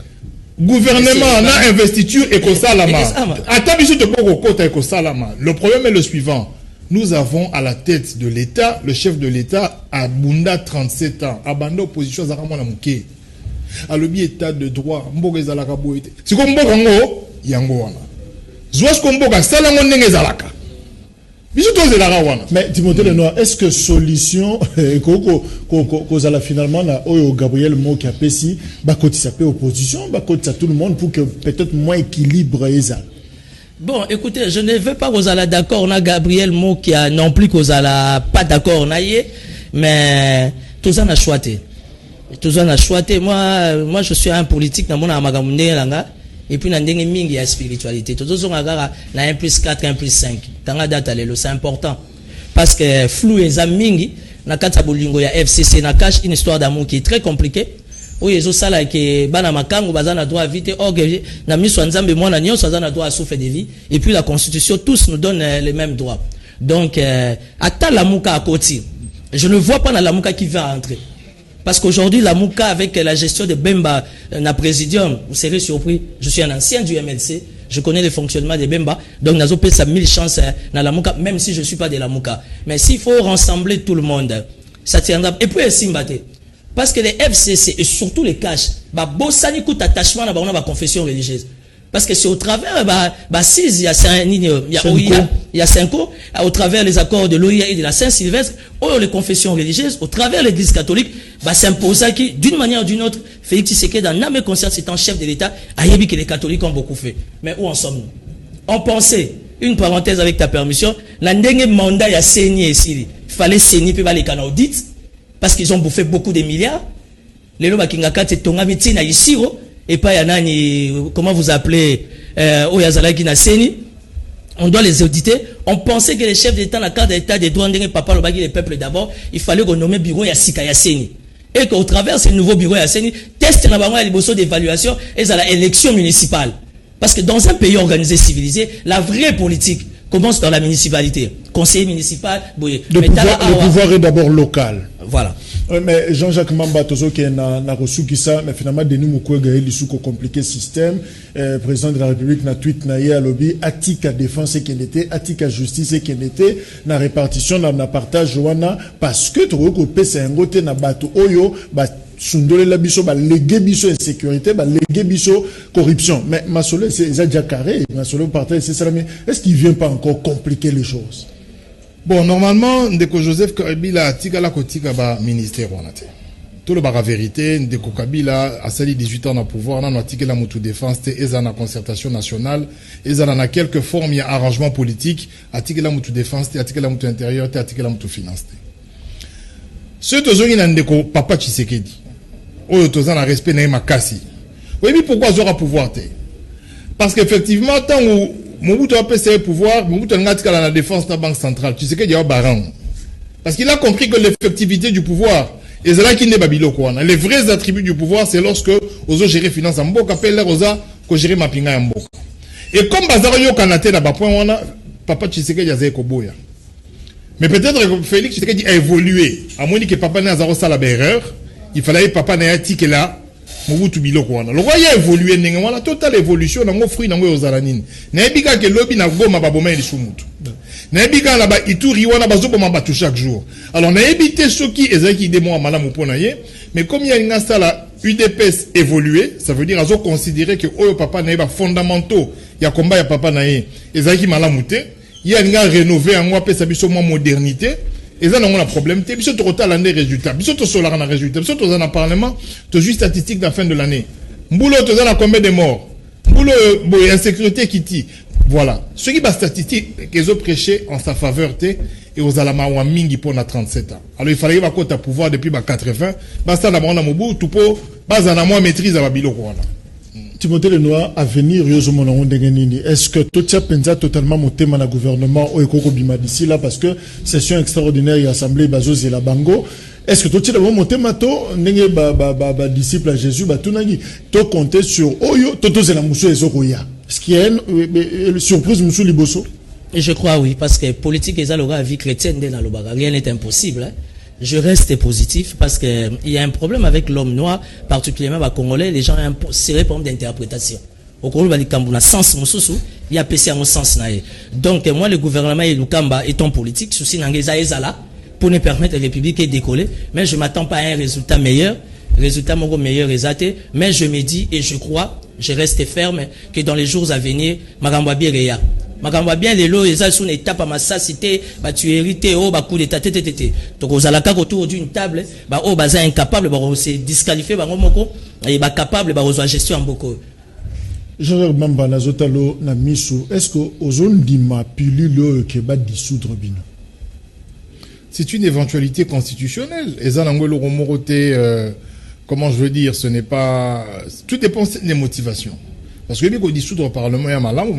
gouvernement na investiture et kosalama ata biso te poko kota et kosalama. Le problème est le suivant: nous avons à la tête de l'État le chef de l'État à Bunda 37 ans abanda opposition za mona muke alobi état de droit mboka ezalaka boyete siko mboka ngo yango wana zwa siko mboka sala ngo ndenge ezalaka. Mais Timothée Lenoir, est-ce que solution kozala finalement na oyo Gabriel Moki a pesi ba kotisa pe opposition ba kotisa tout le monde pour que peut-être moins équilibre ezala. Bon, écoutez, je ne veux pas kozala d'accord na Gabriel Moki non plus kozala pas d'accord na yé, mais tout ça n'a choisi. Tout ça n'a choisi. Moi je suis un politique na mona makambo langa. Et puis, il y a la spiritualité. Tout ça, on a 1 plus 4, 1 plus 5. C'est important. Parce que flou et zamingi, na kata bolingo ya FCC, na cache une histoire d'amour qui est très compliquée. Où ils ont ça là, que bana makango, bazana doit vite, na miso nzambe, moi, na nyon, bazana doit souffrir de vie. Et puis, la constitution, tous nous donnent les mêmes droits. Donc, ata la mouka à côté. Je ne vois pas dans la mouka qui va entrer. Parce qu'aujourd'hui, la Mouka, avec la gestion de Bemba, na présidium, vous serez surpris. Je suis un ancien du MLC. Je connais le fonctionnement de Bemba. Donc, nous avons ça 1000 chances dans la Mouka, même si je ne suis pas de la Mouka. Mais s'il faut rassembler tout le monde, ça tiendra. Et puis, Simbate. Parce que les FCC et surtout les caches, bossani kout attachement à la confession religieuse. Parce que c'est au travers, il y a 5 ans, au travers les accords de l'OIA et de la Saint-Sylvestre, ou les confessions religieuses, au travers l'église catholique, s'imposa qui, d'une manière ou d'une autre, Félix Tshisekedi, dans l'âme et conscience, étant chef de l'État, a dit que les catholiques ont beaucoup fait. Mais où en sommes-nous? On pensait, une parenthèse avec ta permission, la dernière mandat, il y a saigné ici. Il fallait saigner, puis les canaudites, parce qu'ils ont bouffé beaucoup de milliards. Les lois qui n'ont c'est ton ami Tina Isiro. Et pas Yanani, comment vous appelez, Oyazala Kinaseni, on doit les auditer. On pensait que les chefs d'État, la carte d'État des droits de papa, le bagui, les peuples d'abord, il fallait qu'on nomme bureau Yassika Yasseni. Et qu'au travers de ce nouveau bureau Yasseni, test les bossos d'évaluation et à l'élection municipale. Parce que dans un pays organisé, civilisé, la vraie politique commence dans la municipalité. Conseiller municipal, le pouvoir est d'abord local. Voilà. Mais Jean-Jacques Mamba Tozo qui n'a reçu qui ça, mais finalement Denis Mukwege il sous compliqué système. Président de la République n'a tweet n'a à lobby atika défense et qu'il était atika justice et qu'il était na répartition na partage joana parce que trop que pèse un côté na bato oyo sundole la biso légué biso insécurité légué biso corruption. Mais Massolé c'est déjà carré. Massolé partage c'est ça, mais est-ce qu'il vient pas encore compliquer les choses? Bon, normalement, Ndeko Joseph Kabila tika la kotika ba ministère wanate. Tout le bara vérité, Ndeko Kabila a sali 18 ans dans le pouvoir, nan atika la mutu défense, eza na concertation nationale, eza na quelques formes, il y a arrangement politique, atika la mutu défense, atika la mutu intérieur, atika la mutu finance. Ce tozongi na Ndeko Papa Tshisekedi, oyo tozan na respect na makasi. Oui, mais pourquoi zora pouvoir te? Parce qu'effectivement, tant où Mobutu a passé le pouvoir, Mobutu a la défense de la Banque centrale. Tu sais qu'il y a un baron. Parce qu'il a compris que l'effectivité du pouvoir, et c'est là qu'il n'est pas bilo quoi. Les vrais attributs du pouvoir, c'est lorsque Ozo gérer finance en Mboka, appelle l'air Oza, que gérer Mapinga en Mboka. Et comme Bazaro Yo Kanate n'a pas point, on a, Papa Tshisekedi a zéko boya. Mais peut-être que Félix Tshisekedi a évolué. À moins que Papa n'a zéro ça la erreur, il fallait que Papa n'a tique là. Mobutu biloko wana. Le roi a évolué ndenge wana totale évolution na ngo fruit na ngo yozalanini. Na ebika ke lobi na goma baboma eli sumutu. Na ebika na ba ituri wana bazoboma batu chaque jour. Alors na ebité soki ezaki demo malamu pona ye, mais comme il y a une sala UDPS évolué, ça veut dire azo considérer que oyo papa na ba fondamentaux ya combat ya papa na ye ezaki malamu te, il y a une rénover en moi pesa biso mo modernité. Et ça, on a un problème. Tu as total des résultats. Tu as solar un résultat. Tu as un parlement. Tu as juste statistiques de la fin de l'année. Mboulot, tu as combien de morts. Mboulot, insécurité qui tue. Voilà. Ce qui est statistique, qu'ils ont prêché en sa faveur, et aux alama ou mingi pour 37 ans. Alors il fallait avoir un pouvoir depuis 80. Basta na mona mobu, tout pour, basa na moi maîtrise à babilo quoi. Timothée Lenoir, à venir, est-ce que tout ça pensa totalement monter dans le gouvernement au Ekoko Bima d'ici là parce que session extraordinaire et assemblée Bazos et la Bango, est-ce que tout ça va monter mato n'engé disciple à Jésus tout nagi to compter sur Oyo toto zela muso ezokoya. Ce qui est une surprise muso liboso. Et je crois oui parce que politique et ça l'aura vie chrétienne dans le bagarre rien n'est impossible. Hein? je reste positif parce que il y a un problème avec l'homme noir, particulièrement les Congolais. Les gens ont un sérieux problème d'interprétation. Au Congo, il sens il y a PC en sens. Donc, moi, le gouvernement et Lukamba étant politique, souci n'angeza ezala pour nous permettre à la République de décoller. Mais je m'attends pas à un résultat meilleur. Résultat mon meilleur exaté. Mais je me dis et je crois, je reste ferme que dans les jours à venir, Magamba Bireya. Magamba bien les lots, ils sont une étape à ma cité, bah tu hérites, oh bah coup d'état, donc aux alaka autour d'une table, bah oh bah incapable, bah on s'est disqualifié, bah et bah capable, bah aux gestion en beaucoup. Jean-Jacques Mamba Nazotalo na misu, est-ce que aux zones d'ima pilule que va dissoudre bino? C'est une éventualité constitutionnelle. Et ça, comment je veux dire, ce n'est pas... Tout dépend des motivations. Parce que pour dissoudre le Parlement,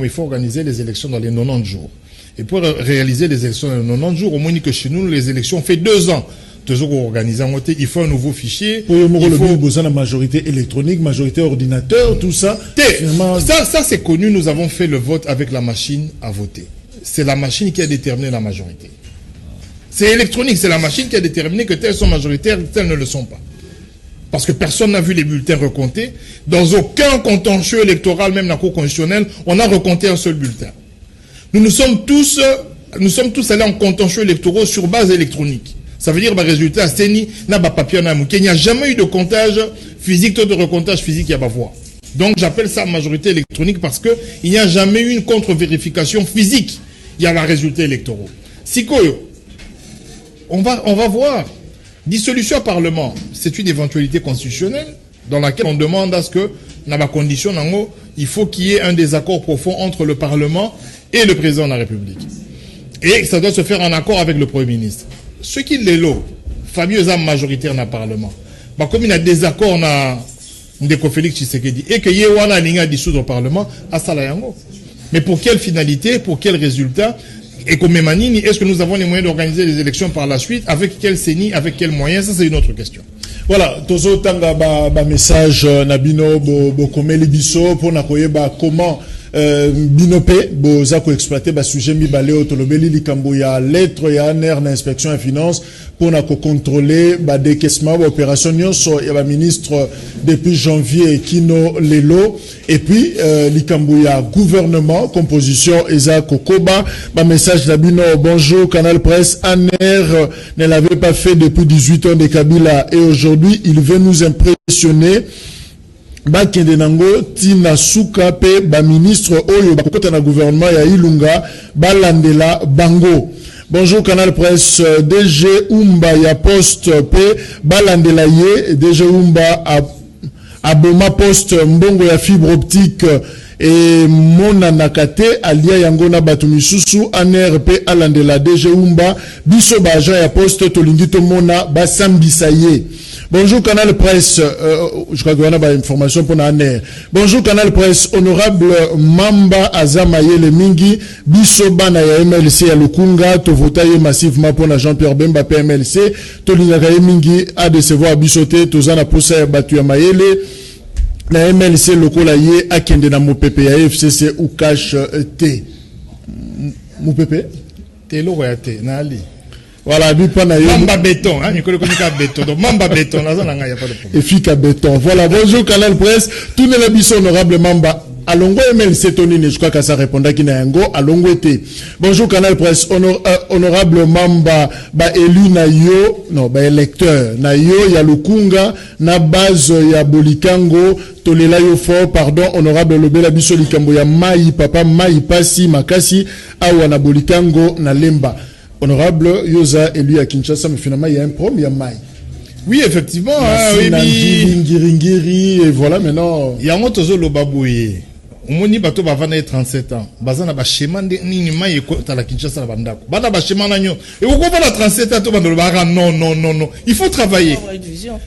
il faut organiser les élections dans les 90 jours. Et pour réaliser les élections dans les 90 jours, au moins que chez nous, les élections fait 2 ans. Toujours organisé, il faut un nouveau fichier. Pour besoin de majorité électronique, majorité ordinateur, tout ça. Ça c'est connu, nous avons fait le vote avec la machine à voter. C'est la machine qui a déterminé la majorité. C'est électronique, c'est la machine qui a déterminé que telles sont majoritaires, telles ne le sont pas. Parce que personne n'a vu les bulletins recomptés. Dans aucun contentieux électoral, même la Cour constitutionnelle, on a recompté un seul bulletin. Nous sommes tous allés en contentieux électoraux sur base électronique. Ça veut dire, résultat, il n'y a jamais eu de comptage physique, de recomptage physique, il y a pas voix. Donc, j'appelle ça majorité électronique parce que il n'y a jamais eu une contre-vérification physique. Il y a la résultat électoraux. Sikoyo, on va voir. Dissolution au Parlement, c'est une éventualité constitutionnelle dans laquelle on demande à ce que, dans la condition, il faut qu'il y ait un désaccord profond entre le Parlement et le président de la République. Et ça doit se faire en accord avec le Premier ministre. Ce qui est l'eau, fameux âme majoritaire dans le Parlement, comme il y a des accords dans Ndeko Félix Tshisekedi et qu'il y a un dissoudre au Parlement, à Salayango. Mais pour quelle finalité, pour quel résultat? Et comme Manini, est-ce que nous avons les moyens d'organiser les élections par la suite? Avec quel CENI, avec quels moyens? Ça, c'est une autre question. Voilà, Tozo Tanga message Nabino Bokomeli Biso pour nakoyeba comment Binope Bozako exploiter sujet Mibaleo Tolobeli Likambo ya lettre ya ANR na inspection et finance pour nako contrôler décaissement opération nyonso ya ministre depuis janvier Kino Lelo et puis Likambo ya gouvernement composition Eza Kokoba message Nabino bonjour Canal Presse ANR ne l'avait pas fait depuis 18 ans de Kabila et aujourd'hui il veut nous impressionner. Bakende nango tina suka pe ministre oyo bakota na gouvernement ya Ilunga balandela bango. Bonjour Canal Presse, DG Umba ya Poste pe balandela ye, DG Umba a Boma Poste mbongo ya fibre optique et mona nakate alia yangona batu misusu ANRP alandela DG Umba biso ba agent ya Poste tolingito mona basambisa ye. Bonjour Canal Presse, je crois qu'on a une information pour l'ANR. Bonjour Canal Presse, honorable Mamba Azamaye le Mingi, Bisobana ya MLC ya Lukunga, to votaye massivement pour la Jean-Pierre Bemba PMLC, to lingaye Mingi a décevoir bisoté, to zana poussa ya batu ya Mayele, la MLC lokola ye akende na Mopepe ya FCC ou cash T. Mopepe? T lo ya T, na ali. Voilà, Mamba béton, hein, Nicolas béton. Donc, Mamba béton, là, il n'y a pas de problème. Efficace béton. Voilà, bonjour, Canal Presse. Tout le monde honorable Mamba. Alongo MLC Tonine, je crois que ça répondra qu'il n'a un go. Alongo été. Bonjour, Canal Presse. Honorable Mamba, élu na yo, non, électeur. Na yo, ya Lukunga, na base, ya Bolikango, tolela yo fort, pardon, honorable Lobela Biso Likambo, ya Mai, papa, Mai, Pasi, Makasi, awa na Bolikango, na Lemba. Honorable Yoza élu à Kinshasa, mais finalement il y a un problème, il y a Maï. Oui, effectivement. Et voilà maintenant. Il y a un autre Lobabouye. Omoni bato bavana 37 ans. Bazana ba schéma ni Maï à la Kinshasa na bandako. Bana ba schéma na nyo. Et pourquoi pas la 37 ans to bando ba non. Il faut travailler.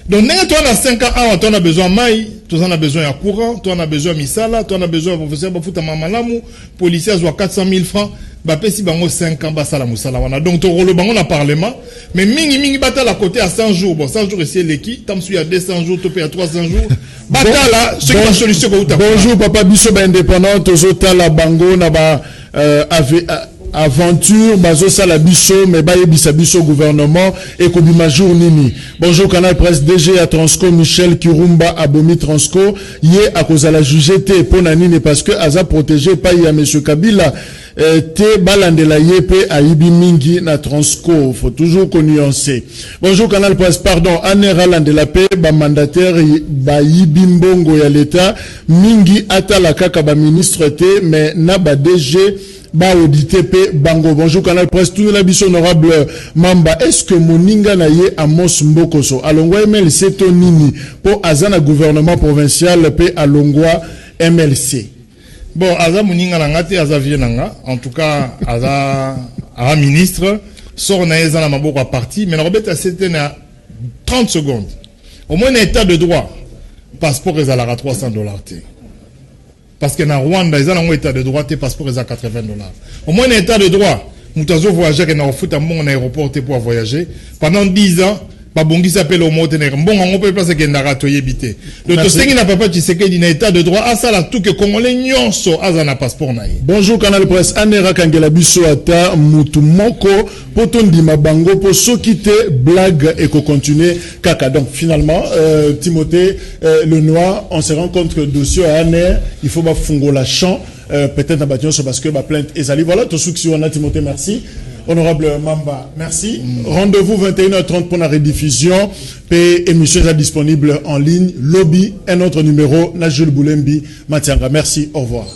Donc n'est toi na 5 ans, toi on a besoin Maï, toi on a besoin de courant, toi on a besoin misala, toi on a besoin de professeur bafuta mamalamu, policier a 400 000 francs. Bapesi bango 5 ans basala musala wana donc to rolo bango na parlement mais mingi batala côté à 100 jours bon 100 jours ici l'équipe tam suit à 200 jours to à 300 jours batala ce qui la solution ko uta. Bonjour papa biso ba indépendant tozota la bango na ba aventure bazo sala biso mais bayebisa biso gouvernement et kobima jour nini. Bonjour Canal Presse DG à Transco Michel Kirumba abomi Transco yé à cause à la juger te pona nini parce que aza protégé pa ya monsieur Kabila te balandela yepe aibi mingi na Transco, faut toujours qu'on nuancer. Bonjour Canal Presse, pardon, anera landela pe ba mandataire ba yibi mbongo ya l'État mingi atala kaka ba ministre te mais na ba DG ba audité pe bango. Bonjour Canal Presse, tout la biso honorable Mamba, est-ce que moninga na ye Amos Mbokoso alongwa MLC to nini po azana gouvernement provincial pe alongwa MLC? Bon, Aza Mouninga Nangati, Aza Vienanga, en tout cas, Aza ministre, sort Naïza na Maboko à parti, mais Robert a c'était 30 secondes. Au moins, un état de droit, passeport est à la $300. Parce que dans Rwanda, ils ont un état de droit, passeport est à $80. Au moins, un état de droit, nous avons voyagé, nous avons fait un bon aéroport pour voyager. Pendant 10 ans, Babongi s'appelle au mot tenir. Bon, on peut placer qu'il n'a pas habité. Le Tostengi n'a pas dit qu'il y a un état de droit. Ah, ça, là, tout que Congolais nyonso, ah, ça n'a passeport naï. Bonjour, Canal Presse. Anera Kangela Bisso Ata, Mutumoko, Potondi Mabango, pour ceux qui te blague et qu'on continue. Kaka. Donc, finalement, Timothée, le noir, on se rend compte que le dossier à Aner, il faut pas fungo la champ, peut-être à bâtiment, parce que ma plainte est allée. Voilà, tout ce qui est Timothée, merci. Honorable Mamba, merci. Rendez-vous 21h30 pour la rediffusion. P émission est disponible en ligne. Lobby, un autre numéro. Najul Boulembi, Matianga. Merci, au revoir.